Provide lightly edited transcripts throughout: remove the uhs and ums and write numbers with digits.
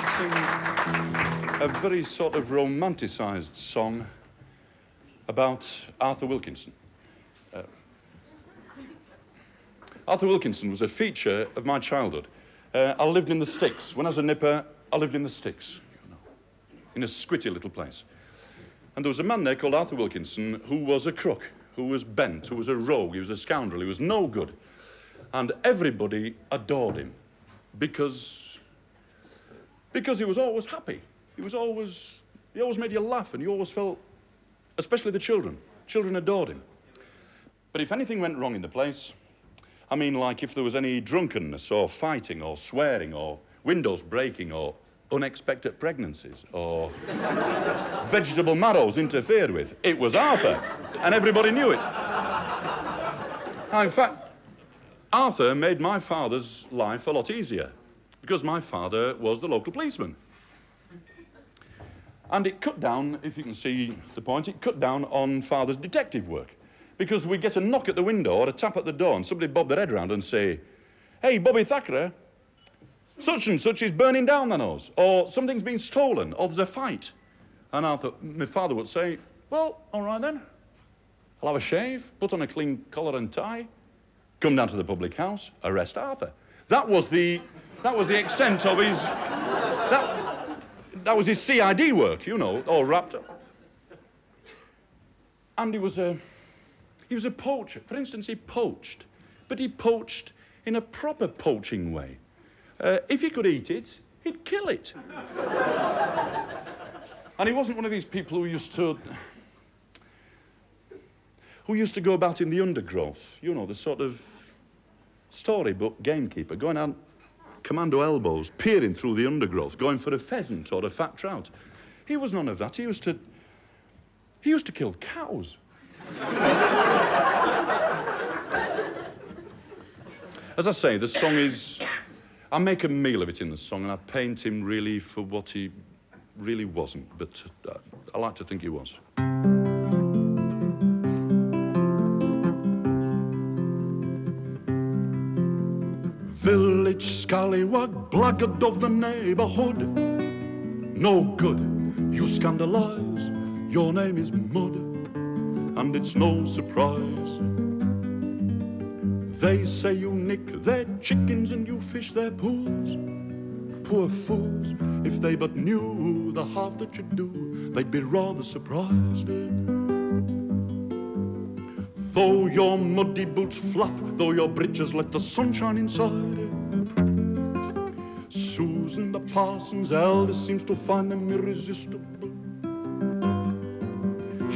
to sing a very sort of romanticised song about Arthur Wilkinson. Arthur Wilkinson was a feature of my childhood. I lived in the sticks. When I was a nipper, I lived in the sticks, you know, in a squitty little place. And there was a man there called Arthur Wilkinson who was a crook, who was bent, who was a rogue, he was a scoundrel, he was no good. And everybody adored him because he was always happy. He always made you laugh, and you always felt, especially the children adored him. But if anything went wrong in the place, I mean, like if there was any drunkenness or fighting or swearing or windows breaking or unexpected pregnancies or vegetable marrows interfered with, it was Arthur, and everybody knew it. In fact, Arthur made my father's life a lot easier because my father was the local policeman. And it cut down, if you can see the point, it cut down on father's detective work. Because we'd get a knock at the window or a tap at the door and somebody bob their head round and say, "Hey, Bobby Thackray, such and such is burning down the nose," or "Something's been stolen," or "There's a fight." And my father would say, "Well, all right then. I'll have a shave, put on a clean collar and tie, come down to the public house, arrest Arthur." That was the extent of his, that was his CID work, you know, all wrapped up. And he was a poacher. For instance, he poached, but he poached in a proper poaching way. If he could eat it, he'd kill it. And he wasn't one of these people who used to go about in the undergrowth, you know, the sort of storybook gamekeeper, going out commando elbows, peering through the undergrowth, going for a pheasant or a fat trout. He was none of that. He used to kill cows. As I say, the song is, I make a meal of it in the song, and I paint him really for what he really wasn't, but I like to think he was. Village scallywag, blackguard of the neighborhood, no good, you scandalize, your name is mud, and it's no surprise. They say you nick their chickens and you fish their pools. Poor fools, if they but knew the half that you do, they'd be rather surprised. Though your muddy boots flap, though your breeches let the sunshine inside, Susan, the parson's eldest, seems to find them irresistible.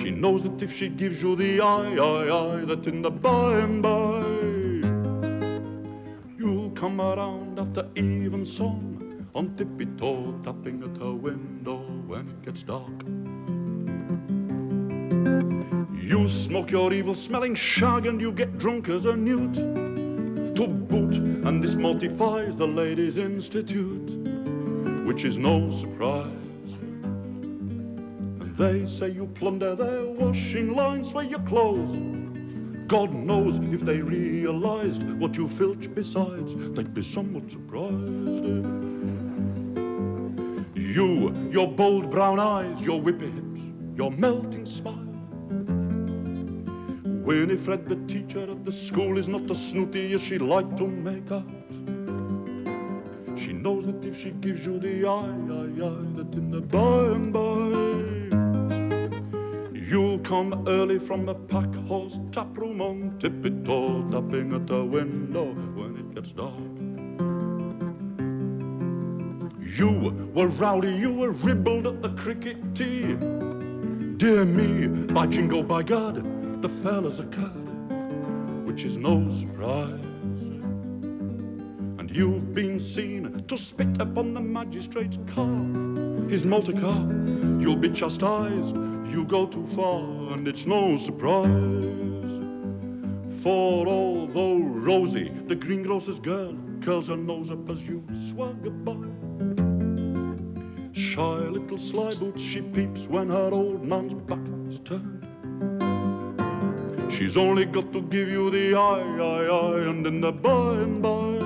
She knows that if she gives you the eye, that in the by and by you'll come around after evensong on tippy-toe, tapping at her window when it gets dark. You smoke your evil-smelling shag and you get drunk as a newt to boot, and this mortifies the Ladies' Institute, which is no surprise. And they say you plunder their washing lines for your clothes. God knows if they realised what you filch besides, they'd be somewhat surprised. You, your bold brown eyes, your whippy hips, your melting smile. Winifred, the teacher at the school, is not as snooty as she'd like to make out. She knows that if she gives you the eye, that in the by and by you'll come early from the pack horse tap room on tippy-toe, tapping at her window when it gets dark. You were rowdy, you were ribald at the cricket tee. Dear me, by jingo, by God, the fella's a cad, which is no surprise. And you've been seen to spit upon the magistrate's car, his motor car. You'll be chastised, you go too far, and it's no surprise. For although Rosie, the greengrocer's girl, curls her nose up as you swagger by, shy little sly boots she peeps when her old man's back is turned. She's only got to give you the eye, and in the by and by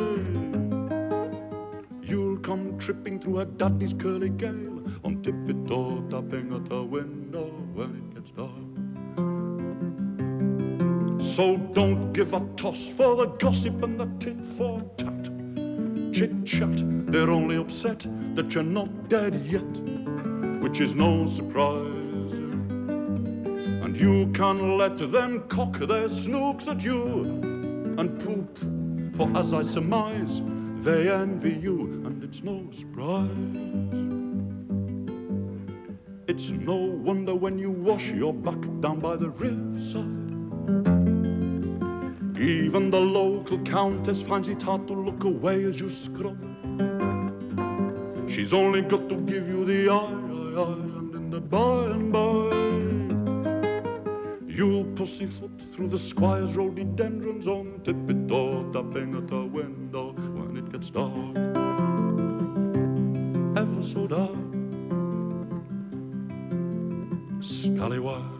you'll come tripping through her daddy's curly gale, on tippy-toe tapping at her window when it gets dark. So don't give a toss for the gossip and the tit-for-tat. Chit-chat, they're only upset that you're not dead yet, which is no surprise. And you can let them cock their snooks at you and poop, for as I surmise, they envy you, and it's no surprise. It's no wonder when you wash your back down by the riverside, even the local countess finds it hard to look away as you scrub. She's only got to give you the eye, and in the by and by, you'll pussyfoot through the squire's rhododendrons on tippy-toe tapping at her window when it gets dark, ever so dark. Scallywag.